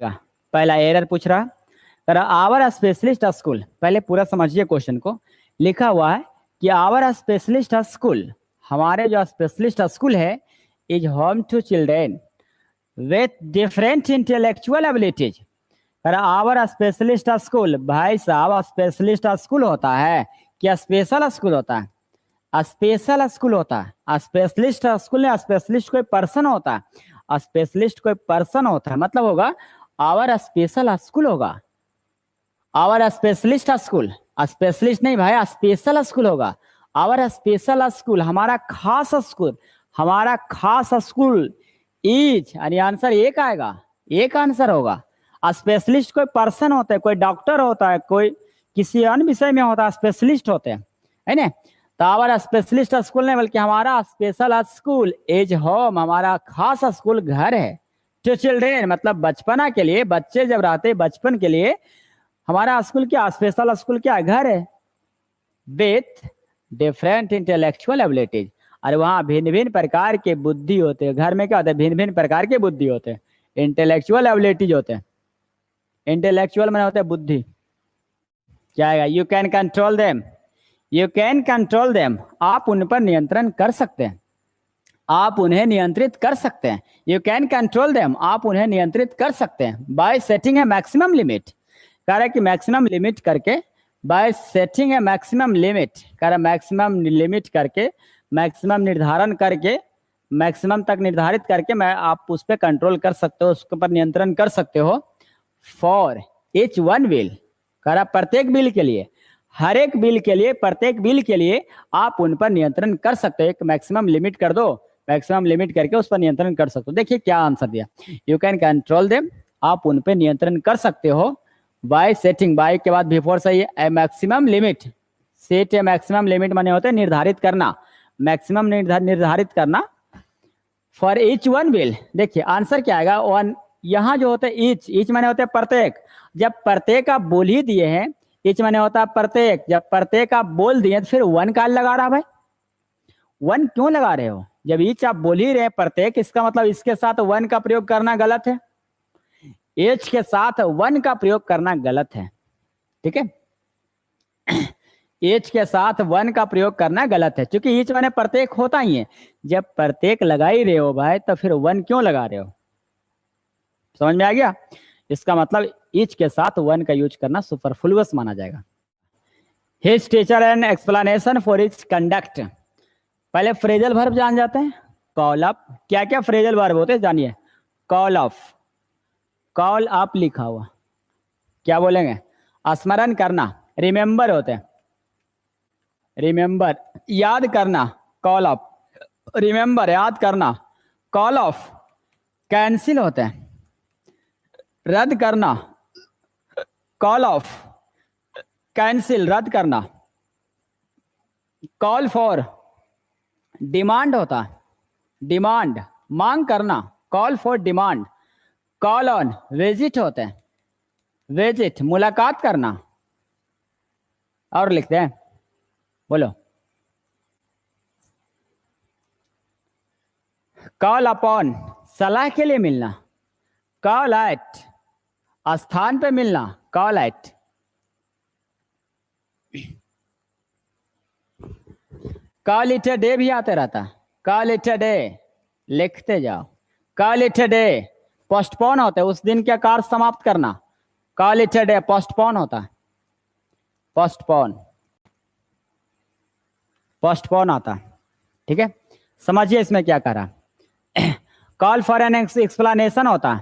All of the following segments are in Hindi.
पहला एरर पूछ रहा है आवर स्पेशलिस्ट स्कूल। पहले पूरा समझिए क्वेश्चन को। लिखा हुआ है कि आवर स्पेशलिस्ट स्कूल, हमारे जो स्पेशलिस्ट स्कूल है, is home to children with different intellectual abilities. Our specialist school, भाई साहब स्पेशलिस्ट स्कूल होता है कि स्पेशल स्कूल होता है? स्पेशल स्कूल होता है। स्पेशलिस्ट स्कूल में स्पेशलिस्ट कोई पर्सन होता है, स्पेशलिस्ट कोई पर्सन होता है, मतलब होगा आवर स्पेशल स्कूल होगा, आवर स्पेशलिस्ट स्कूल। स्पेशलिस्ट नहीं भाई, स्पेशल स्कूल होगा। आवर स्पेशल स्कूल, हमारा खास स्कूल, हमारा खास स्कूल इज, यानी आंसर एक आएगा, एक आंसर होगा। स्पेशलिस्ट कोई पर्सन होता है, कोई डॉक्टर होता है, कोई किसी अन्य विषय में होता है, स्पेशलिस्ट होते हैं, है ना? तो आवर स्पेशलिस्ट स्कूल नहीं, बल्कि हमारा स्पेशल स्कूल इज होम, हमारा खास स्कूल घर है। टू चिल्ड्रेन मतलब बचपना के लिए, बच्चे जब रहते हैं बचपन के लिए, हमारा स्कूल क्या, स्पेशल स्कूल क्या, घर है। विथ डिफरेंट इंटेलेक्चुअल एबिलिटीज, और वहाँ भिन्न भिन्न प्रकार के बुद्धि होते हैं। घर में क्या होता है, भिन्न भिन्न प्रकार के बुद्धि होते हैं, इंटेलेक्चुअल एबिलिटीज होते हैं। इंटेलेक्चुअल में होता है बुद्धि, क्या आएगा, you can control them, you can control them, आप उन पर नियंत्रण कर सकते हैं, आप उन्हें नियंत्रित कर सकते हैं। यू कैन कंट्रोल देम, आप उन्हें नियंत्रित कर सकते हैं। बाय सेटिंग है मैक्सिमम लिमिट, कह रहा है कि मैक्सिमम लिमिट करके, बाय सेटिंग है मैक्सिमम लिमिट, कह रहा है मैक्सिमम लिमिट करके, मैक्सिमम निर्धारण करके, मैक्सिमम तक निर्धारित करके मैं आप उस पर कंट्रोल कर सकते हो, उसके ऊपर नियंत्रण कर सकते हो। फॉर ईच वन बिल, कह रहा प्रत्येक बिल के लिए, हर एक बिल के लिए, प्रत्येक बिल के लिए आप उन पर नियंत्रण कर सकते हो। एक मैक्सिमम लिमिट कर दो, मैक्सिमम लिमिट करके उस पर नियंत्रण कर सकते हो। देखिए क्या आंसर दिया, यू कैन कंट्रोल देम, आप उन पर नियंत्रण कर सकते हो। बाय सेटिंग, बाय के बाद बिफोर सही है, a maximum limit, set a maximum limit माने होते हैं निर्धारित करना, मैक्सिमम निर्धारित करना। फॉर ईच वन बिल, देखिए आंसर क्या आएगा, वन, यहाँ जो होता है ईच, ईच माने होते हैं प्रत्येक, जब प्रत्येक आप बोल ही दिए हैं, ईच माने होता है प्रत्येक, जब प्रत्येक आप बोल दिए तो फिर वन का लगा रहा भाई, वन क्यों लगा रहे हो? जब ईच आप बोल ही रहे प्रत्येक, इसका मतलब इसके साथ वन का प्रयोग करना गलत है, एच के साथ वन का प्रयोग करना गलत है, ठीक है? एच के साथ वन का प्रयोग करना गलत है, क्योंकि ईच माने प्रत्येक होता ही है। जब प्रत्येक लगा ही रहे हो भाई, तो फिर वन क्यों लगा रहे हो? समझ में आ गया? इसका मतलब ईच के साथ वन का यूज करना सुपरफ्लुअस माना जाएगा। His teacher and explanation for its conduct. पहले फ्रेजल वर्ब जान जाते हैं। कॉल अप, क्या क्या फ्रेजल वर्ब होते हैं जानिए। कॉल ऑफ, कॉल अप लिखा हुआ, क्या बोलेंगे, स्मरण करना, रिमेंबर होते हैं, रिमेंबर याद करना, कॉल अप, रिमेंबर याद करना। कॉल ऑफ कैंसिल होते हैं, रद्द करना, कॉल ऑफ कैंसिल, रद्द करना। कॉल फॉर डिमांड होता है, डिमांड मांग करना, call for demand. Call on visit होते हैं, विजिट मुलाकात करना। और लिखते हैं, बोलो। कॉल अपॉन सलाह के लिए मिलना, कॉल एट स्थान पे मिलना, call at. Call it a day भी आते रहता है, कॉल इट अ डे, लिखते जाओ। Call it a day postpone होता है, उस दिन का कार्य समाप्त करना, call it a day postpone होता है, पोस्टपोन, पोस्टपोन आता है, ठीक है? समझिए इसमें क्या कर रहा है। कॉल फॉर एन एक्सप्लेनेशन होता है,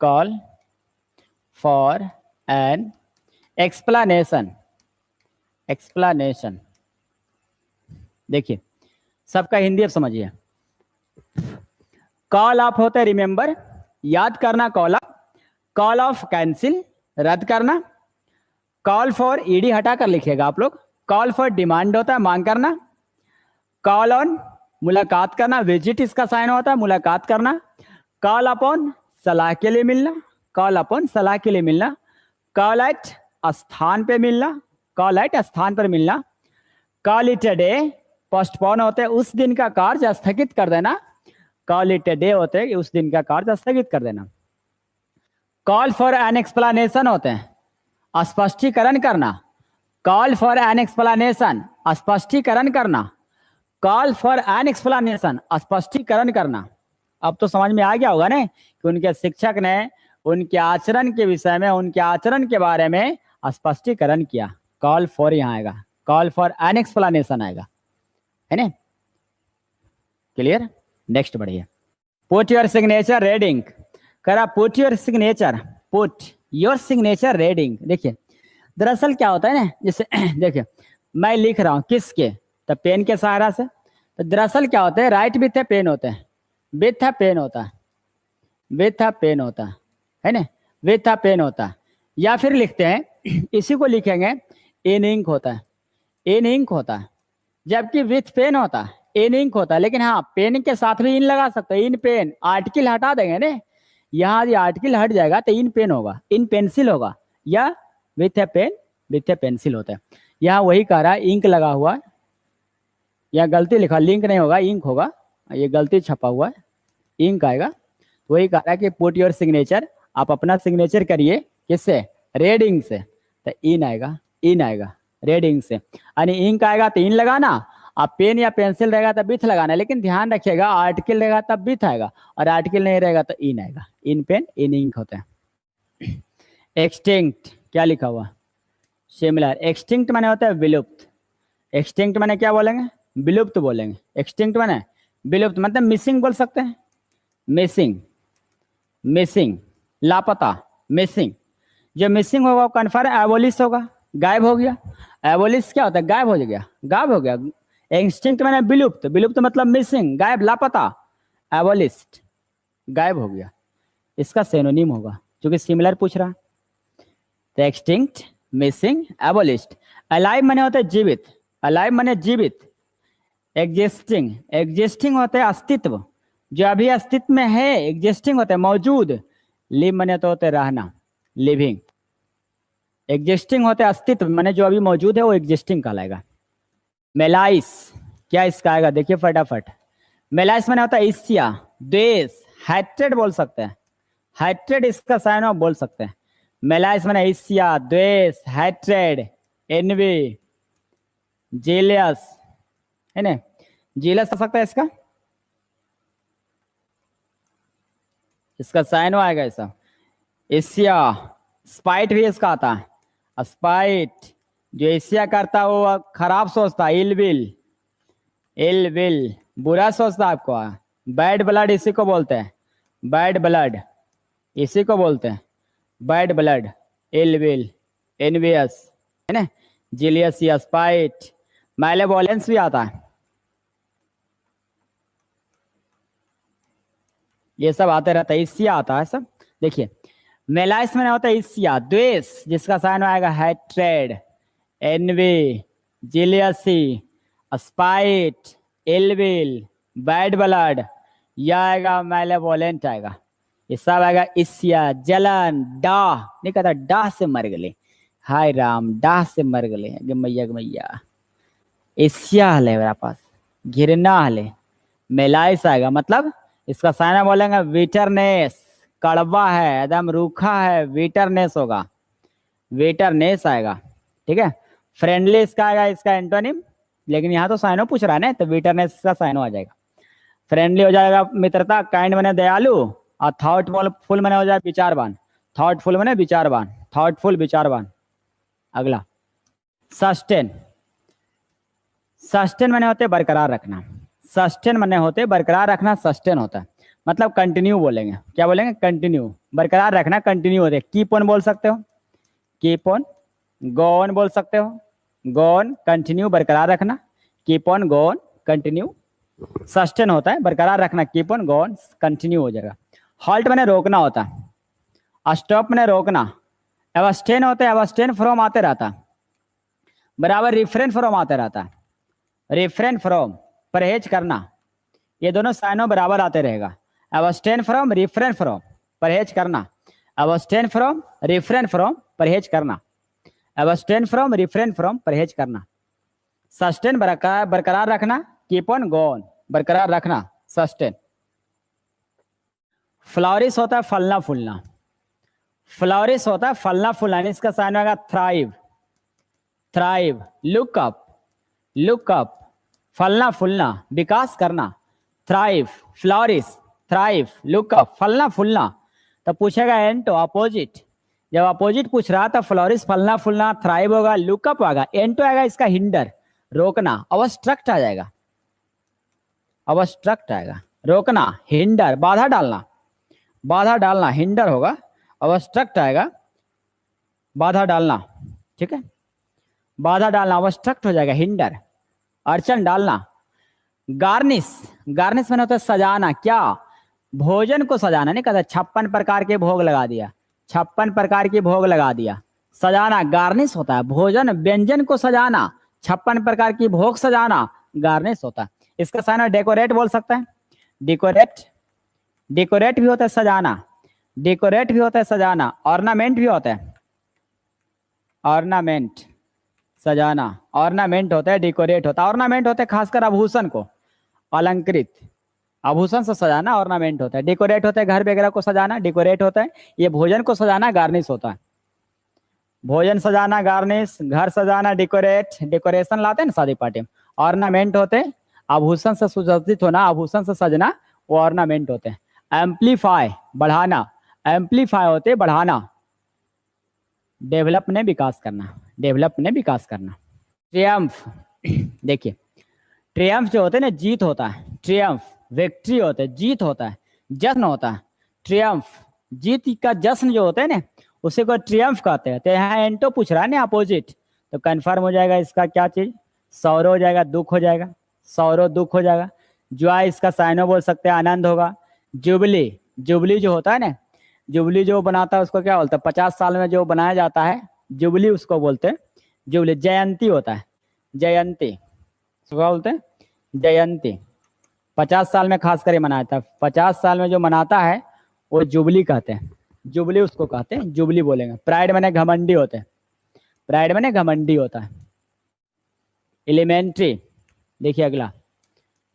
call for an explanation, explanation. देखिए सबका हिंदी अब समझिए। कॉल ऑफ होता है रिमेंबर, याद करना, call of. Call of cancel, रद्द करना। कॉल फॉर ईडी हटाकर लिखिएगा आप लोग। कॉल फॉर डिमांड होता है मांग करना। कॉल ऑन मुलाकात करना, विजिट इसका साइन होता है मुलाकात करना। कॉल अपॉन सलाह के लिए मिलना, कॉल अपॉन सलाह के लिए मिलना। कॉल एट स्थान पे मिलना, कॉल एट स्थान पर मिलना। Call it a day postpone होते हैं, उस दिन का कार्य स्थगित कर देना। कॉल इट अ डे होते हैं, उस दिन का कार्य स्थगित कर देना। कॉल फॉर एन एक्सप्लेनेशन होते हैं स्पष्टीकरण करना, कॉल फॉर एन एक्सप्लेनेशन स्पष्टीकरण करना, कॉल फॉर एन एक्सप्लेनेशन स्पष्टीकरण करना। अब तो समझ में आ गया होगा ना कि उनके शिक्षक ने उनके आचरण के विषय में, उनके आचरण के बारे में स्पष्टीकरण किया। कॉल फॉर यहाँ आएगा, कॉल फॉर एन एक्सप्लेनेशन आएगा, है ना? क्लियर? नेक्स्ट बढ़िए। पुट योर सिग्नेचर रेडिंग, करा put your signature, put your signature reading. देखिए दरअसल क्या होता है ना, जैसे देखिए मैं लिख रहा हूँ किसके, तो पेन के सहारा से। तो दरअसल क्या होता है, राइट विथ ए पेन होता है, विथ अ पेन होता है, विथ अ पेन होता है ना, विथ अ पेन होता है। या फिर लिखते हैं इसी को लिखेंगे इन इंक होता है, इन इंक होता है, जबकि विथ पेन होता है, इन इंक होता है। लेकिन हाँ पेन के साथ भी इन लगा सकते हैं, इन पेन, आर्टिकल हटा देंगे ना, यहाँ यदि आर्टिकल हट जाएगा तो इन पेन होगा, इन पेंसिल होगा, या with a pen, with a pencil होता है। यहाँ वही कह रहा है इंक लगा हुआ है, यहाँ गलती लिखा, लिंक नहीं होगा, इंक होगा, ये गलती छपा हुआ है, इंक आएगा। तो वही कह रहा है कि पुट योर सिग्नेचर, आप अपना सिग्नेचर करिए किससे, रेड इंक से, तो इन आएगा, इन आएगा रेड इंक से। यानी इंक आएगा तो इन लगाना, आप पेन या पेंसिल रहेगा तो बिथ लगाना। लेकिन ध्यान रखिएगा आर्टिकल रहेगा तब बिथ आएगा, और आर्टिकल नहीं रहेगा तो इन आएगा। इन पेन, इन इंक होता है। एक्सटिंक्ट क्या लिखा हुआ, सिमिलर। एक्सटिंक्ट माने होता है विलुप्त, एक्सटिंक्ट माने क्या बोलेंगे, विलुप्त बोलेंगे। एक्सटिंक्ट माने विलुप्त, मतलब मिसिंग बोल सकते हैं, मिसिंग, मिसिंग लापता, मिसिंग। जो मिसिंग होगा वो कन्फर्म एबोलिश होगा, गायब हो गया। एबोलिश क्या होता है, गायब हो गया, गायब हो गया। एक्सटिंक्ट माने विलुप्त, विलुप्त मतलब मिसिंग, गायब, लापता। एबोलिस्ट गायब हो गया, इसका सिनोनिम होगा, क्योंकि सिमिलर पूछ रहा। तो एक्सटिंक्ट, मिसिंग, एबोलिस्ट। अलाइव माने होता है जीवित, अलाइव माने जीवित। एग्जिस्टिंग, एग्जिस्टिंग होता है अस्तित्व, जो अभी अस्तित्व में है, एग्जिस्टिंग होता है मौजूद। लिव माने तो होता है रहना, लिविंग। एग्जिस्टिंग होता है अस्तित्व, माने जो अभी मौजूद है वो एग्जिस्टिंग कहलाएगा। मेलाइस क्या इसका आएगा, देखिए फटाफट। मेलाइस माने होता है ईर्ष्या, द्वेष, हैट्रेड बोल सकते हैं, हैट्रेड इसका साइन ऑफ बोल सकते हैं। मेलाइस माने ईर्ष्या, द्वेष, हैट्रेड, एनवी, जेलियस, है ना, जेलस हो सकता है इसका, इसका साइन आएगा ऐसा, एशिया। स्पाइट भी इसका आता है, स्पाइट, जो एशिया करता है वो खराब सोचता है, इल विल, इल विल बुरा सोचता है आपको। बैड ब्लड इसी को बोलते हैं, बैड ब्लड इसी को बोलते हैं, bad blood, ill will, envious, है ना, जेलियस या स्पाइट। मैलेवोलेंस भी आता है, ये सब आते रहता है, ईर्ष्या आता है सब। देखिए मेलाइस में होता है ईर्ष्या, द्वेष, जिसका साइन आएगा hatred, envy, jealousy, spite, ill will, bad blood, यह आएगा मैलेवोलेंट आएगा। ये सब आएगा ईर्ष्या, जलन, डाह, नहीं कहता डाह से मर गए, हाय राम डाह से मर गए, मैया मैया। ईर्ष्या हले मेरा पास, घृणा हले। मेलाइस आएगा मतलब इसका साइना बोलेंगे विटरनेस, कड़वा है, एकदम रूखा है, विटरनेस होगा, विटरनेस आएगा, ठीक है। फ्रेंडली इसका आएगा, इसका एंटोनिम, लेकिन यहाँ तो साइनो पूछ रहा है ना, तो विटरनेस का साइनो आ जाएगा। फ्रेंडली हो जाएगा मित्रता, काइंड माने दयालु, और थॉटफुल माने हो जाए विचारवान, थॉटफुल माने विचारवान, थॉटफुल विचारवान। अगला सस्टेन, सस्टेन माने होते बरकरार रखना, सस्टेन माने होते बरकरार रखना, सस्टेन होता है मतलब कंटिन्यू बोलेंगे, क्या बोलेंगे, कंटिन्यू, बरकरार रखना, कंटिन्यू होते। कीप ऑन बोल सकते हो, कीप ऑन, गो ऑन बोल सकते हो, गो ऑन कंटिन्यू बरकरार रखना, keep on, go on continue. Sustain होता है बरकरार रखना, keep on, go on continue हो जाएगा। हॉल्ट माने रोकना होता है, स्टॉप माने रोकना। एब्सटेन होता है, एब्सटेन फ्रॉम आते रहता है, बराबर रिफ्रेन फ्रॉम आते रहता है, रिफ्रेन फ्रॉम परहेज करना, ये दोनों साइनों बराबर आते रहेगा। एब्सटेन फ्रॉम, रिफ्रेन फ्रॉम, परहेज करना, एब्सटेन फ्रॉम, रिफ्रेन फ्रॉम, परहेज करना, एब्सटेन फ्रॉम, रिफ्रेन फ्रॉम, परहेज करना। सस्टेन बरकरार रखना, कीप ऑन, गो ऑन बरकरार रखना, सस्टेन। फ्लॉरिश होता है फलना फूलना, फ्लोरिश होता है फलना फुलाना, इसका साइन होगा थ्राइव, थ्राइव। लुक अप, फलना फूलना, विकास करना, thrive, flourish, thrive, look up, फलना फूलना। तो पूछेगा एंटो, अपोजिट। जब अपोजिट पूछ रहा था फ्लोरिश फलना फूलना, थ्राइव होगा, लुकअप आएगा, एंटो आएगा इसका हिंडर, रोकना, ऑब्स्ट्रक्ट आ जाएगा, ऑब्स्ट्रक्ट आएगा, रोकना, हिंडर, बाधा डालना, बाधा डालना, हिंडर होगा, ऑब्स्ट्रक्ट आएगा, बाधा डालना, ठीक है, बाधा डालना, ऑब्स्ट्रक्ट हो जाएगा, हिंडर, अड़चन डालना। गार्निश, गार्निश मैंने होता है सजाना, क्या, भोजन को सजाना, नहीं कहता 56 प्रकार के भोग लगा दिया, 56 प्रकार के भोग लगा दिया, सजाना, गार्निश होता है, भोजन व्यंजन को सजाना, 56 प्रकार की भोग सजाना, गार्निश होता है। इसका साइन डेकोरेट बोल सकते हैं, डेकोरेट, डेकोरेट भी होता है सजाना, डेकोरेट भी होता है सजाना, ऑर्नामेंट भी होता है, ऑर्नामेंट, सजाना, ऑर्नामेंट होता है, डेकोरेट होता है, ऑर्नामेंट होता है खासकर आभूषण को, अलंकृत, आभूषण से सजाना ऑर्नामेंट होता है, डेकोरेट होता है घर वगैरह को सजाना, डेकोरेट होता है, ये भोजन को सजाना गार्निश होता है, भोजन सजाना गार्निश, घर सजाना डेकोरेट, डेकोरेशन लाते हैं ना शादी पार्टी में, ऑर्नामेंट होते हैं, आभूषण से सुसज्जित होना, आभूषण से सजना, वो ऑर्नामेंट होते हैं। एम्पलीफाई, बढ़ाना, एम्पलीफाई होते बढ़ाना, डेवलप ने विकास करना, डेवलप ने विकास करना। ट्रियम्फ, देखिए ट्रियम्फ जो होते हैं ना जीत होता है, ट्रियम्फ विक्ट्री होता है, जीत होता है, जश्न होता है, ट्रियम्फ जीत का जश्न जो होता है ना उसे को ट्रियम्फ कहते हैं। तो यहाँ एंटो पूछ रहा है ना अपोजिट, तो कन्फर्म हो जाएगा इसका क्या चीज, सौरो हो जाएगा, दुख हो जाएगा, सौरो दुख हो जाएगा। जॉय इसका साइनो बोल सकते हैं, आनंद होगा। जुबली, जुबली जो होता है ना, जुबली जो बनाता है उसको क्या बोलते हैं, 50 साल में जो बनाया जाता है जुबली उसको बोलते हैं जुबली। जयंती होता है, जयंती क्या बोलते हैं, जयंती, 50 साल में खास कर मनाया था, 50 साल में जो मनाता है वो जुबली कहते हैं, जुबली उसको कहते हैं, जुबली बोलेंगे। प्राइड मैंने घमंडी होते हैं, प्राइड मैंने घमंडी होता है। एलिमेंट्री, देखिए अगला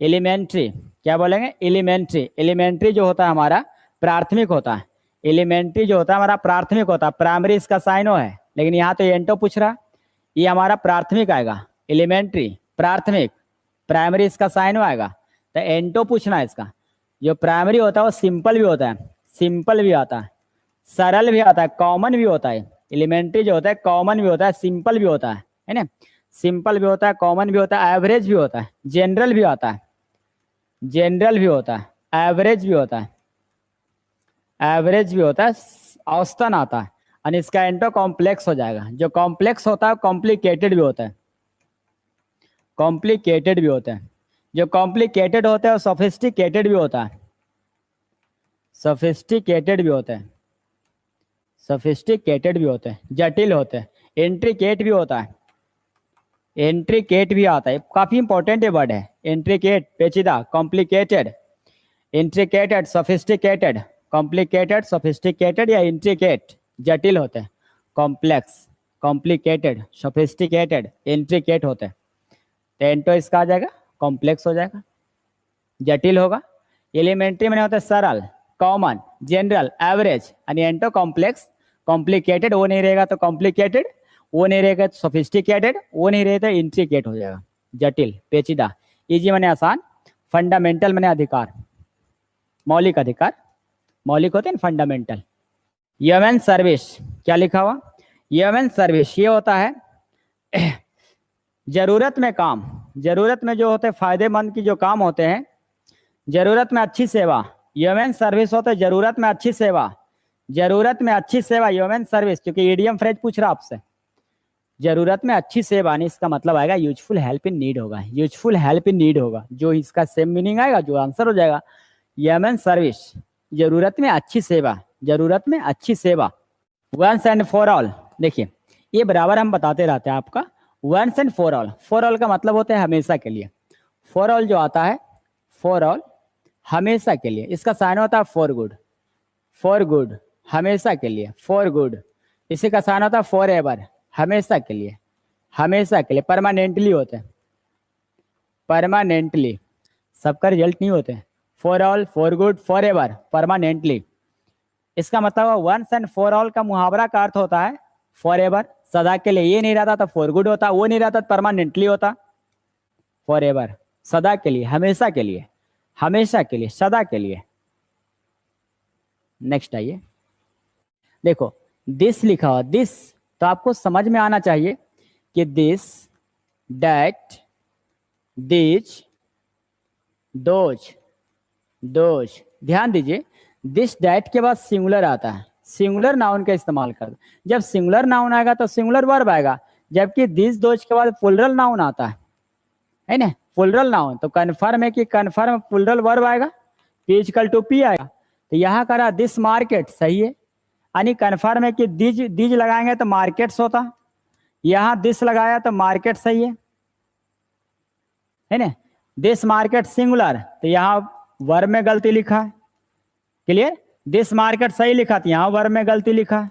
एलिमेंट्री, क्या बोलेंगे, एलिमेंट्री, एलिमेंट्री जो होता है हमारा प्राथमिक होता है, एलिमेंट्री जो होता है हमारा प्राथमिक होता है, प्राइमरी इसका साइनो है, लेकिन यहाँ तो एंटो पूछ रहा, ये हमारा प्राथमिक आएगा, एलिमेंट्री प्राथमिक, प्राइमरी इसका साइनो आएगा, तो एंटो पूछना है इसका। जो प्राइमरी होता है वो सिंपल भी होता है, सिंपल भी आता है, सरल भी आता है, कॉमन भी होता है। एलिमेंट्री जो होता है कॉमन भी होता है, सिंपल भी होता है ना, सिंपल भी होता है, कॉमन भी होता है, एवरेज भी होता है, जनरल भी आता है, जनरल भी होता है, एवरेज भी होता है, एवरेज भी होता है, औसतन आता है। और इसका एंटो कॉम्प्लेक्स हो जाएगा, जो कॉम्प्लेक्स होता है कॉम्प्लिकेटेड भी होता है, कॉम्प्लिकेटेड भी होता है, जो कॉम्प्लिकेटेड होता है वो सोफिस्टिकेटेड भी होता है, सोफिस्टिकेटेड भी होता है, सोफिस्टिकेटेड भी होते हैं, जटिल होते हैं, इंट्रिकेट भी होता है, इंट्रिकेट भी आता है, काफी इंपॉर्टेंट ये वर्ड है, इंट्रिकेट पेचीदा, complicated, intricated, sophisticated, complicated, sophisticated या इंट्रिकेट, जटिल होते हैं, कॉम्प्लेक्स, कॉम्प्लिकेटेड, सोफिस्टिकेटेड, इंट्रिकेट होते हैं। तो एंटो इसका आ जाएगा कॉम्प्लेक्स हो जाएगा, जटिल होगा। एलिमेंट्री में होता है सरल, कॉमन, जनरल, एवरेज, यानी एंटो कॉम्प्लेक्स, कॉम्प्लिकेटेड वो नहीं रहेगा तो कॉम्प्लिकेटेड, वो नहीं रहेगा तो सोफिस्टिकेटेड, वो नहीं रहेगा तो इंट्रिकेट हो जाएगा, जटिल, पेचीदा। इजी माने आसान, फंडामेंटल माने अधिकार, मौलिक अधिकार, मौलिक होते हैं ना फंडामेंटल। ह्यूमन सर्विस, क्या लिखा हुआ, ह्यूमन सर्विस ये होता है जरूरत में काम, जरूरत में जो होते हैं फायदेमंद की जो काम होते हैं, जरूरत में अच्छी सेवा, ह्यूमन सर्विस होता है जरूरत में अच्छी सेवा, जरूरत में अच्छी सेवा ह्यूमन सर्विस, क्योंकि ईडीएम फ्रेज पूछ रहा आपसे, जरूरत में अच्छी सेवा, नहीं इसका मतलब आएगा यूजफुल हेल्प इन नीड होगा, यूजफुल हेल्प इन नीड होगा, जो इसका सेम मीनिंग आएगा जो आंसर हो जाएगा ह्यूमन सर्विस, जरूरत में अच्छी सेवा, जरूरत में अच्छी सेवा। वंस एंड फॉर ऑल, देखिए ये बराबर हम बताते रहते हैं आपका, once and for all, for all का मतलब होता है हमेशा के लिए, फॉर ऑल जो आता है, फॉर ऑल हमेशा के लिए, इसका साइन होता है फॉर गुड, फॉर गुड हमेशा के लिए, फॉर गुड, इसी का साइन होता है फॉर एवर, हमेशा के लिए, हमेशा के लिए, परमानेंटली होते हैं, परमानेंटली, सबका रिजल्ट नहीं होते, for all, for good, for ever, permanently. इसका मतलब वंस एंड फॉर ऑल का मुहावरा का अर्थ होता है फॉर एवर, सदा के लिए। ये नहीं रहता तो फॉर गुड होता, वो नहीं रहता तो परमानेंटली होता। फॉर एवर सदा के लिए, हमेशा के लिए, हमेशा के लिए, सदा के लिए। नेक्स्ट आइए, देखो दिस लिखा हुआ, दिस तो आपको समझ में आना चाहिए कि this, that, this, those, those. ध्यान दीजिए, दिस डैट के बाद सिंगुलर आता है, सिंगुलर नाउन का इस्तेमाल कर। जब सिंगुलर नाउन आएगा तो सिंगुलर वर्ब आएगा, जबकि दिस दोज के बाद प्लुरल नाउन आता है ना, प्लुरल नाउन। तो कन्फर्म है कि कन्फर्म प्लुरल वर्ब आएगा, पी इक्वल टू पी आएगा। तो यहाँ करा दिस मार्केट, सही है, यानी कन्फर्म है कि दिज, दिज लगाएंगे तो मार्केट्स होता, यहाँ दिस लगाया तो मार्केट सही है ना। दिस मार्केट सिंगुलर, तो यहाँ वर्ब में गलती लिखा है, क्लियर। दिस मार्केट सही लिखा था, यहाँ वर्ब में गलती लिखा है,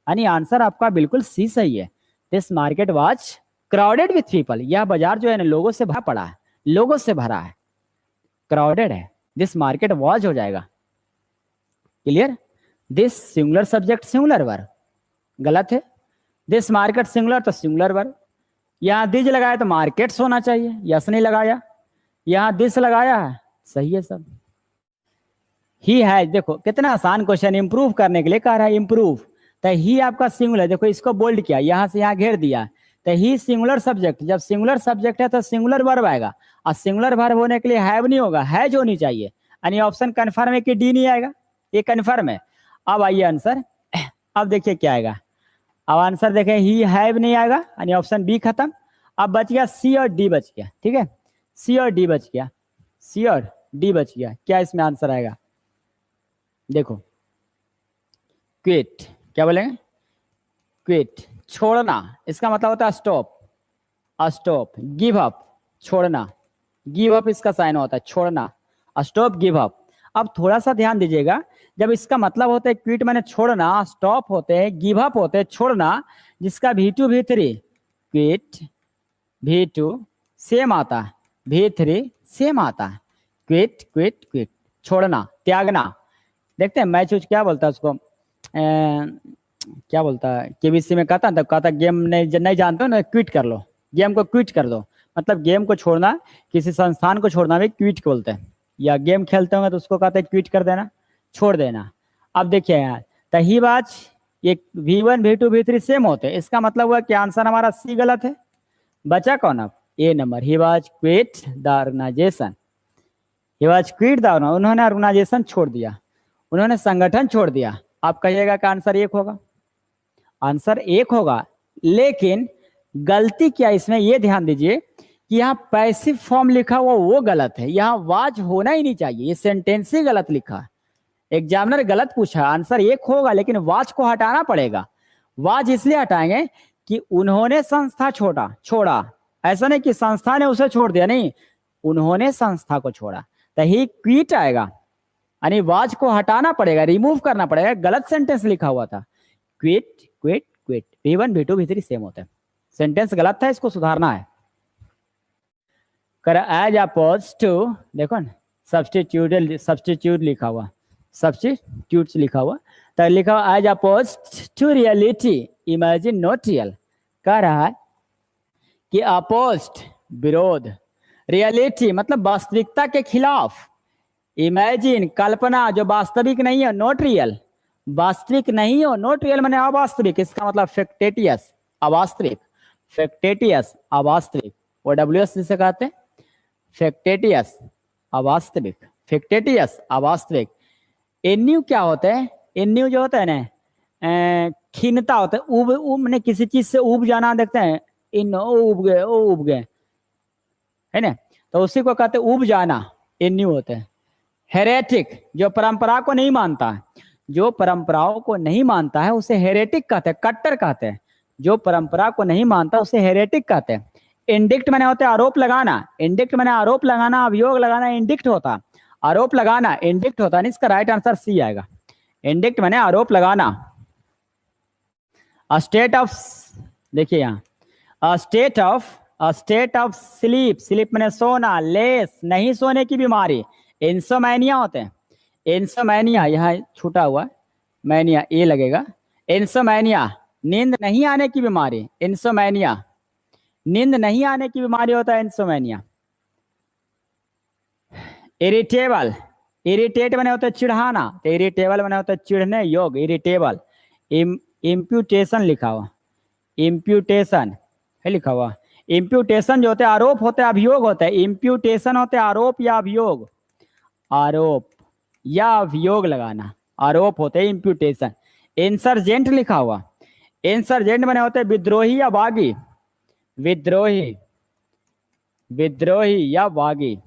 यानी आंसर आपका बिल्कुल सी सही है। This market was crowded with people, यह बाजार जो है ना लोगों से भरा पड़ा है, लोगों से भरा है, क्राउडेड है। दिस मार्केट वाज हो जाएगा, clear. This singular subject singular verb, गलत है। दिस मार्केट सिंगुलर तो सिंगुलर वर्ब, यहाँ दिज लगाया तो मार्केट्स होना चाहिए, यस नहीं लगाया, यहाँ दिस लगाया है, सही है सब। ही है, देखो कितना आसान क्वेश्चन, इंप्रूव करने के लिए कह रहा है, इंप्रूव। तो ही आपका सिंगुलर, देखो इसको बोल्ड किया, यहाँ से यहाँ घेर दिया, तो ही सिंगुलर सब्जेक्ट। जब सिंगुलर सब्जेक्ट है तो सिंगुलर वर्ब आएगा, और सिंगुलर वर्ब होने के लिए हैव नहीं होगा, हैज होनी चाहिए, यानी ऑप्शन कन्फर्म है कि डी नहीं आएगा, ये कन्फर्म है। अब आइए आंसर, अब देखिए क्या आएगा। अब आंसर देखें, ही हैव नहीं आएगा, यानी ऑप्शन बी खत्म। अब बच गया सी और डी बच गया, ठीक है, सी और डी बच गया, सी और डी बच गया। क्या इसमें आंसर आएगा, देखो क्विट, क्या बोलेंगे, क्विट, छोड़ना, इसका मतलब होता है स्टॉप, स्टॉप, गिव अप, छोड़ना, गिव अप इसका साइन होता है, छोड़ना, स्टॉप, गिव अप। अब थोड़ा सा ध्यान दीजिएगा, जब इसका मतलब होता है क्विट मैंने छोड़ना, स्टॉप होते हैं, गिव अप होते हैं छोड़ना, जिसका V2 V3, quit V2 same आता है, V3 सेम आता है, क्विट क्विट क्विट, छोड़ना, त्यागना। देखते हैं मैच क्या बोलता है उसको, क्या बोलता है, केबीसी में कहता तब कहता गेम नहीं जानते हो ना, क्विट कर लो, गेम को क्विट कर दो, मतलब गेम को छोड़ना, किसी संस्थान को छोड़ना भी क्विट बोलते हैं, या गेम खेलते होंगे तो उसको कहते हैं क्विट कर देना, छोड़ देना। अब देखिए यार, तो ही बाज ये V1 V2 V3 सेम होते हैं, इसका मतलब हुआ कि आंसर हमारा सी गलत है, बचा कौन अब, a number, he was quit the organisation, he was quit the, उन्होंने ऑर्गेनाइजेशन छोड़ दिया, उन्होंने संगठन छोड़ दिया। आप कहिएगा कि आंसर एक होगा, आंसर एक होगा, लेकिन गलती क्या इसमें, ये ध्यान दीजिए कि यहाँ पैसिव फॉर्म लिखा हुआ वो गलत है, यहाँ वाज होना ही नहीं चाहिए, ये सेंटेंस ही गलत लिखा है। एग्जामिनर गलत पूछा, आंसर एक होगा लेकिन वाज को हटाना पड़ेगा। वाज इसलिए हटाएंगे कि उन्होंने संस्था छोड़ा, ऐसा नहीं कि संस्था ने उसे छोड़ दिया, नहीं, उन्होंने संस्था को छोड़ा, तो ही क्विट आएगा, यानी वाज को हटाना पड़ेगा, रिमूव करना पड़ेगा, गलत सेंटेंस लिखा हुआ था, quit quit quit, V1 V2 V3 same होते हैं, सेंटेंस गलत था, इसको सुधारना है। कर एज अपोज टू, देखो ना सब्स्टिट्यूट लिखा हुआ, सब्स्टिट्यूट्स लिखा हुआ, तो लिखा हुआ as opposed to reality imagine not real, कह रहा है कि अपोस्ट विरोध, रियलिटी मतलब वास्तविकता के खिलाफ, इमेजिन कल्पना जो वास्तविक नहीं है, नॉट रियल वास्तविक नहीं हो, नॉट रियल माने अवास्तविक, इसका मतलब फैक्टेटियस अवास्तविक, फैक्टेटियस अवास्तविक, OWS जिसे कहते हैं फैक्टेटियस अवास्तविक, फैक्टेटियस अवास्तविक। एन्यू क्या होता है, एन्यू जो होता है ना खीनता होता है, उब ने किसी चीज से उब जाना, देखते हैं इन उब गए, ओ उब गए, है ना, तो उसी को कहते हैं उब जाना, एन्यू होते हैं। हेरेटिक जो परंपरा को नहीं मानता है, जो परंपराओं को नहीं मानता है उसे हेरेटिक कहते हैं, कट्टर कहते हैं, जो परंपरा को नहीं मानता उसे हेरेटिक कहते हैं। इंडिक्ट मैंने होता है आरोप लगाना, इंडिक्ट मैंने आरोप लगाना, अभियोग लगाना इंडिक्ट होता, आरोप लगाना इंडिक्ट होता, नहीं, इसका राइट आंसर सी आएगा, इंडिक्ट मैंने आरोप लगाना। स्टेट ऑफ, देखिए यहाँ स्टेट ऑफ स्लीप, स्लीप मैंने सोना, लेस नहीं सोने की बीमारी, इंसोमैनिया होते हैं, इंसोमैनिया यहाँ छूटा हुआ, मैनिया, ए लगेगा। इंसोमैनिया, नींद नहीं आने की बीमारी, इंसोमैनिया, नींद नहीं आने की बीमारी होता है इंसोमैनिया। इरिटेबल, इरिटेट बने होते चिढ़ाना, तो इरिटेबल बने होते चिढ़ने योग, इरिटेबल। इम्प्यूटेशन लिखा हुआ, इम्प्यूटेशन है लिखा हुआ। इम्प्यूटेशन जो होते हैं आरोप होते हैं, अभियोग होते हैं। इम्प्यूटेशन होते हैं आरोप या अभियोग, आरोप या अभियोग लगाना, आरोप होते हैं इम्प्यूटेशन। इंसर्जेंट लिखा हुआ, इंसर्जेंट बने होते हैं विद्रोही या बागी, विद्रोही, विद्रोही या बागी,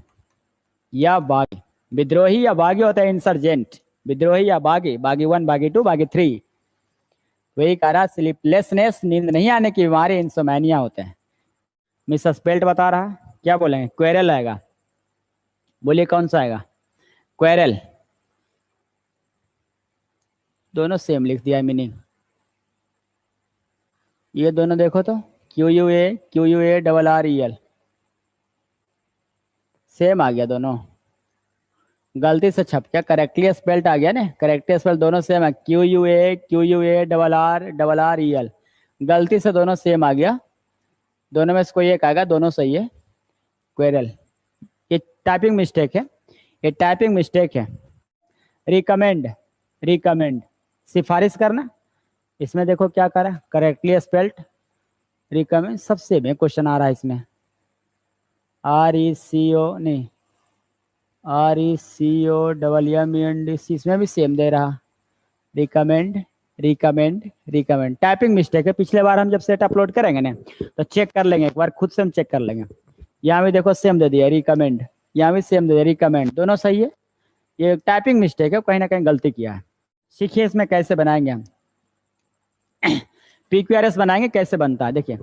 या बागी, विद्रोही या बागी होता है इंसर्जेंट, विद्रोही या बागी, बागी 1, बागी 2, बागी 3। वही कह रहा, स्लीपलेसनेस, नींद नहीं आने की बीमारी इंसोमैनिया होते हैं। मिसेस बेल्ट बता रहा, क्या बोलेंगे? क्वेरल आएगा, बोलिए कौन सा आएगा? क्वेरल। दोनों सेम लिख दिया मीनिंग, ये दोनों देखो तो, QUA सेम आ गया दोनों, गलती से छप गया, करेक्टली स्पेल्ड आ गया ना, करेक्टली स्पेल्ड दोनों सेम है, QUA गलती से दोनों सेम आ गया, दोनों में से कोई एक आएगा, दोनों सही है। क्वेरल, ये टाइपिंग मिस्टेक है, ये टाइपिंग मिस्टेक है। रिकमेंड, रिकमेंड सिफारिश करना, इसमें देखो क्या करा, करेक्टली स्पेल्ड रिकमेंड, सब सेम है, क्वेश्चन आ रहा है इसमें। RECO नहीं, RECOMMEND, इसमें भी सेम दे रहा, recommend, recommend, recommend, typing mistake है। पिछले बार हम जब सेट अपलोड करेंगे ना तो चेक कर लेंगे, एक बार खुद से हम चेक कर लेंगे। यहाँ भी देखो सेम दे दिया रिकमेंड, यहाँ भी सेम दे दिया रिकमेंड, दोनों सही है। ये टाइपिंग मिस्टेक है, कहीं ना कहीं गलती किया है। सीखिए इसमें कैसे बनाएंगे हम। PQRS बनाएंगे, कैसे बनता है देखिए,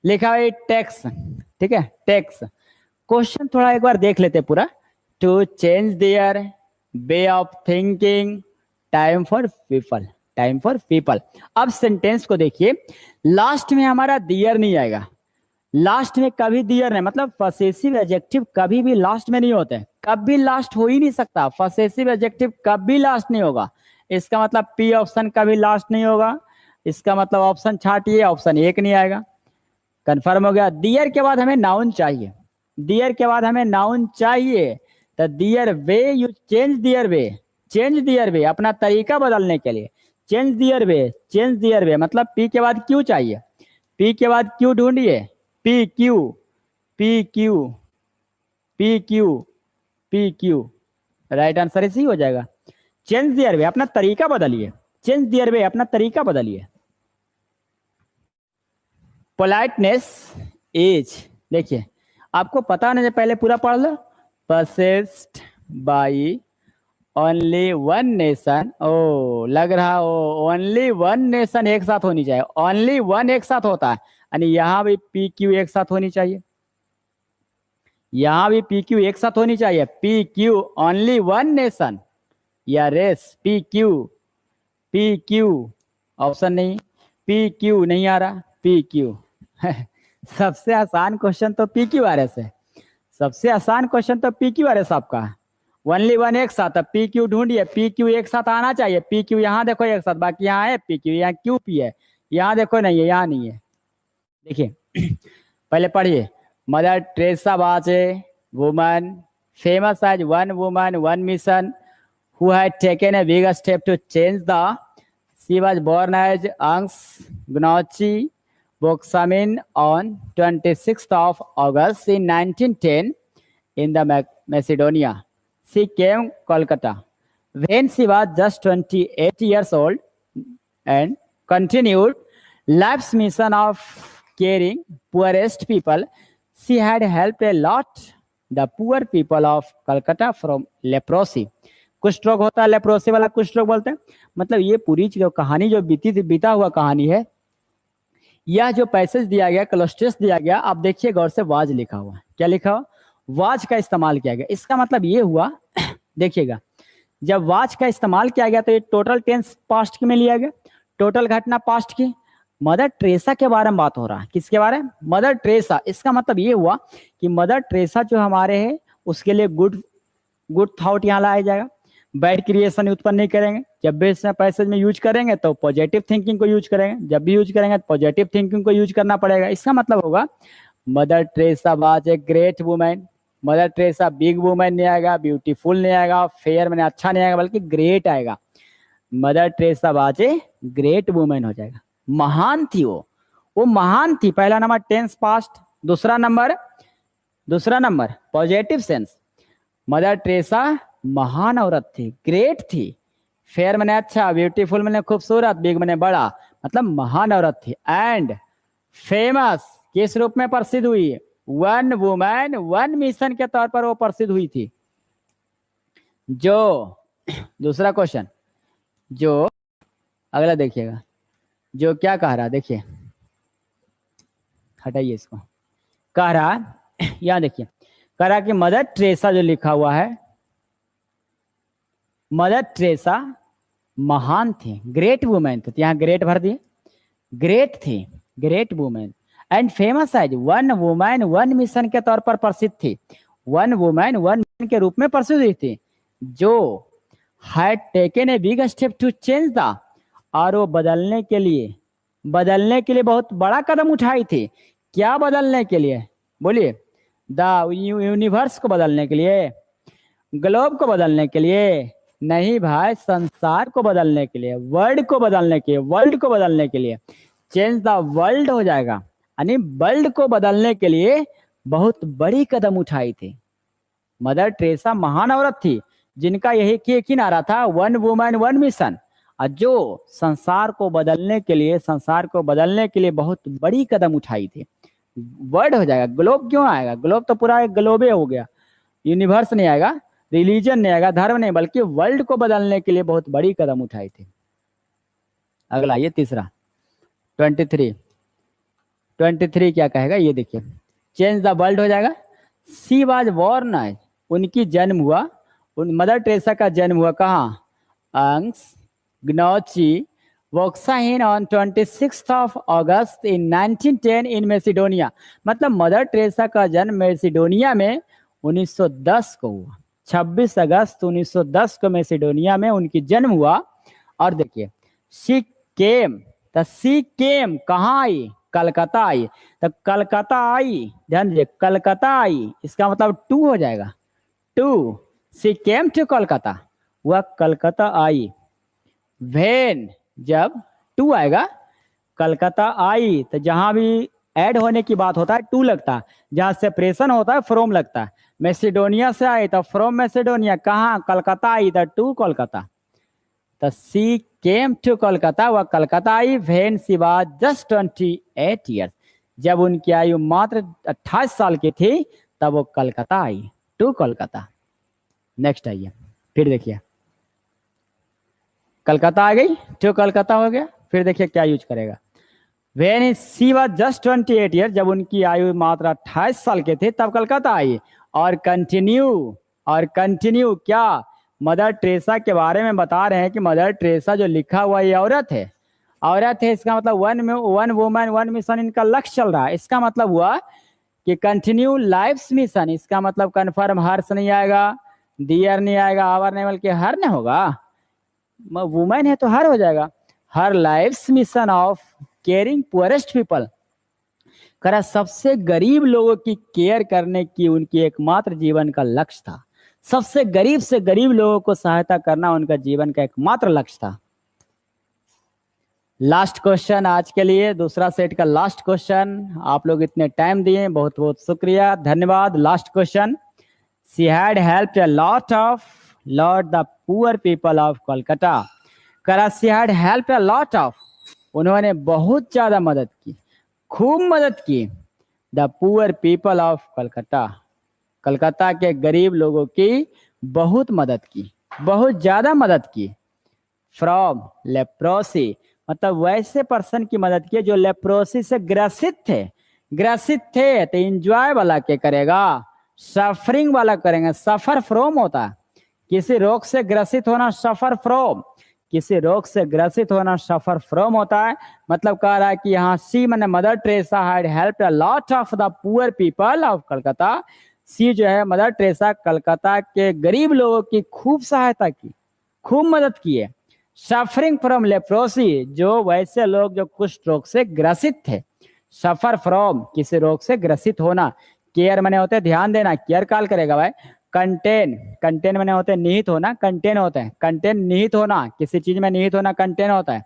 लिखा है टैक्स, ठीक है, टैक्स। क्वेश्चन थोड़ा एक बार देख लेते पूरा। To change their way of thinking, time for people, time for people. अब सेंटेंस को देखिए, लास्ट में हमारा दियर नहीं आएगा, लास्ट में कभी दियर नहीं, मतलब पसेसिव एडजेक्टिव कभी भी लास्ट में नहीं होते, कभी लास्ट हो ही नहीं सकता, पसेसिव एडजेक्टिव कभी लास्ट नहीं होगा। इसका मतलब पी ऑप्शन कभी लास्ट नहीं होगा, इसका मतलब ऑप्शन छाटिए, ऑप्शन 1 नहीं आएगा। कंफर्म हो गया। दियर के बाद हमें नाउन चाहिए, दियर के बाद हमें नाउन चाहिए, तो their way, you change their way, change their way, अपना तरीका बदलने के लिए, change their way, change their वे, मतलब पी के बाद क्यू चाहिए, पी के बाद क्यू ढूंढिए, P Q, P Q, P Q, P Q, right answer इसी हो जाएगा। चेंज दियर वे, अपना तरीका बदलिए, चेंज दियर वे, अपना तरीका बदलिए। पोलाइटनेस इज, देखिए आपको पता नहीं, पहले पूरा पढ़ लो। possessed by only one nation, ओ लग रहा ओ ओनली वन नेशन एक साथ होनी चाहिए, ओनली वन एक साथ होता है, यानी यहाँ भी PQ एक साथ होनी चाहिए, यहाँ भी PQ एक साथ होनी चाहिए, PQ ओनली वन नेशन या रेस, PQ, PQ ऑप्शन नहीं, PQ नहीं आ रहा, PQ सबसे आसान क्वेश्चन तो PQRS है, सबसे आसान क्वेश्चन तो PQRS आपका है। ओनली वन एक साथ, PQ ढूंढिए, PQ एक साथ आना चाहिए, PQ यहाँ देखो एक साथ, बाकी यहाँ है PQ, यहाँ QP है, यहाँ देखो नहीं है, यहाँ नहीं है। देखिए पहले पढ़िए, Mother Teresa was a woman famous as one woman one mission who had taken a big step to change the, she was born as Angs Gnocchi Boksamin on 26th of August in 1910 in the Macedonia. She came Kolkata when she was just 28 years old and continued life's mission of caring poorest people. She had helped a lot the poor people of Calcutta from leprosy. कुष्ठ रोग होता है, लेप्रोसी वाला कुष्ठ रोग बोलते हैं। मतलब ये पूरी जो कहानी जो बीता हुआ कहानी है, यह जो पैसेज दिया गया, क्लोस्ट्रेस दिया गया, आप देखिए गौर से, वाज लिखा हुआ है, क्या लिखा हुआ, वाज का इस्तेमाल किया गया। इसका मतलब ये हुआ देखिएगा, जब वाज का इस्तेमाल किया गया तो ये टोटल टेंस पास्ट में लिया गया, टोटल घटना पास्ट की। मदर टेरेसा के बारे में बात हो रहा है, किसके बारे में, मदर टेरेसा। इसका मतलब ये हुआ कि मदर टेरेसा जो हमारे है उसके लिए गुड थॉट यहाँ लाया जाएगा। बैड क्रिएशन उत्पन्न नहीं करेंगे। जब भी इसमें पैसेज में यूज करेंगे तो पॉजिटिव थिंकिंग को यूज करेंगे, जब भी यूज करेंगे तो पॉजिटिव थिंकिंग को यूज करना पड़ेगा। इसका मतलब होगा mother Teresa was a great women. Mother Teresa big women नहीं आएगा, ब्यूटीफुल नहीं आएगा, फेयर मैंने अच्छा नहीं आएगा, बल्कि ग्रेट आएगा। Mother Teresa was a great women हो जाएगा। महान थी वो महान थी। पहला नंबर टेंस पास्ट, दूसरा number positive sense. Mother Teresa महान औरत थी, ग्रेट थी। फेयर मैंने अच्छा, ब्यूटीफुल मैंने खूबसूरत, बिग मैंने बड़ा, मतलब महान औरत थी। एंड फेमस किस रूप में प्रसिद्ध हुई? वन वुमेन वन मिशन के तौर पर वो प्रसिद्ध हुई थी। जो दूसरा क्वेश्चन, जो अगला देखिएगा, जो क्या कह रहा, देखिए हटाइए इसको, कह रहा यहां देखिए, कह रहा कि मदर टेरेसा जो लिखा हुआ है, मदर टेरेसा महान थी, ग्रेट वुमेन थी, यहाँ ग्रेट भर दिए, ग्रेट थी, great women. And famous as one women one mission के तौर पर प्रसिद्ध थी, वन वुमेन वन मिशन के रूप में प्रसिद्ध हुई थी। जो had taken a big step to change the, और वो बदलने के लिए बहुत बड़ा कदम उठाई थी। क्या बदलने के लिए? बोलिए। द यूनिवर्स को बदलने के लिए, ग्लोब को बदलने के लिए नहीं भाई, संसार को बदलने के लिए, वर्ल्ड को बदलने के लिए, चेंज द वर्ल्ड हो जाएगा, यानी वर्ल्ड को बदलने के लिए बहुत बड़ी कदम उठाई थी। मदर टेरेसा महान औरत थी जिनका यही एक ही नारा था, वन वुमेन वन मिशन, और जो संसार को बदलने के लिए बहुत बड़ी कदम उठाई थी। वर्ड हो जाएगा, ग्लोब क्यों आएगा? ग्लोब तो पूरा एक ग्लोबे हो गया, यूनिवर्स नहीं आएगा, रिलीजन नहीं आएगा, धर्म नहीं, बल्कि वर्ल्ड को बदलने के लिए बहुत बड़ी कदम उठाई थी। अगला ये तीसरा 23 क्या कहेगा, ये देखिए, चेंज द वर्ल्ड हो जाएगा। सी वाज बॉर्न एज, उनकी जन्म हुआ, मदर टेरेसा का जन्म हुआ कहाँ? अंग्स ग्नौची वोक्साइन on 26 of August in 1910 in Macedonia. मतलब मदर टेरेसा का जन्म मैसिडोनिया में 1910 को हुआ, 26 अगस्त 1910 को मैसिडोनिया में उनकी जन्म हुआ। और देखिए शी केम, तो शी केम कहाँ आई? कलकत्ता आई। तो कलकत्ता आई, ध्यान दीजिए, कलकत्ता आई, इसका मतलब टू हो जाएगा, to, she came to Calcutta, वह कलकत्ता आई। वेन, जब टू आएगा, कलकत्ता आई, तो जहां भी ऐड होने की बात होता है टू लगता है, जहां सेपरेशन होता है फ्रॉम लगता है। मैसिडोनिया से आई तो फ्रॉम मैसिडोनिया, कहाँ? कलकत्ता आई तो टू कोलकाता। तो सी केम टू कोलकाता, वह कलकत्ता आई। When she was just 28 years, जब उनकी आयु मात्र 28 साल की थी तब वो कलकत्ता आई, टू कोलकाता। नेक्स्ट आइए, फिर देखिए, कलकत्ता आ गई, टू कलकत्ता हो गया। फिर देखिए क्या यूज करेगा, when she was just 28 year, जब उनकी आयु मात्र 28 साल के थे तब कलकत्ता आई। और कंटिन्यू क्या? मदर टेरेसा के बारे में बता रहे हैं कि मदर टेरेसा जो लिखा हुआ ये औरत है, इसका मतलब वन वुमन वन मिशन इनका लक्ष्य चल रहा है। इसका मतलब हुआ कि कंटिन्यू लाइफ्स मिशन, इसका मतलब कन्फर्म हर्ष नहीं आएगा, डियर नहीं आएगा, आवर नहीं, बल्कि हर नहीं होगा, वुमेन है तो हर हो जाएगा। Her life's mission of caring poorest people, करा सबसे गरीब लोगों की केयर करने की उनकी एकमात्र जीवन का लक्ष्य था। सबसे गरीब से गरीब लोगों को सहायता करना उनका जीवन का एकमात्र लक्ष्य था। लास्ट क्वेश्चन आज के लिए, दूसरा सेट का लास्ट क्वेश्चन। आप लोग इतने टाइम दिए, बहुत बहुत शुक्रिया, धन्यवाद। Last question, she had helped a lot the poor people of Kolkata. करा she had helped a lot of, उन्होंने बहुत ज्यादा मदद की, खूब मदद की, the poor people of Kolkata, Calcutta के गरीब लोगों की बहुत मदद की, बहुत ज्यादा मदद की। फ्रॉम लेप्रोसी, मतलब वैसे पर्सन की मदद की जो लेप्रोसी से ग्रसित थे तो इंजॉय वाला क्या करेगा? सफरिंग वाला करेंगे। सफर फ्रॉम होता है, किसी रोग से ग्रसित होना, सफर फ्रॉम, किसी रोग से ग्रसित होना सफर फ्रॉम होता है। मतलब कह रहा है कि यहाँ सी मैंने Mother Teresa had helped a lot of the poor people of Calcutta. सी जो है मदर टेरेसा कलकत्ता के गरीब लोगों की खूब सहायता की, खूब मदद की है। सफरिंग फ्रॉम लेप्रोसी, जो वैसे लोग जो कुष्ठ रोग से ग्रसित थे। सफर फ्रॉम, किसी रोग से ग्रसित होना। केयर मने होते हैं ध्यान देना, केयर कॉल करेगा भाई। कंटेन, कंटेन मने होते हैं निहित होना, कंटेन होते हैं कंटेन निहित होना, किसी चीज में निहित होना कंटेन होता है।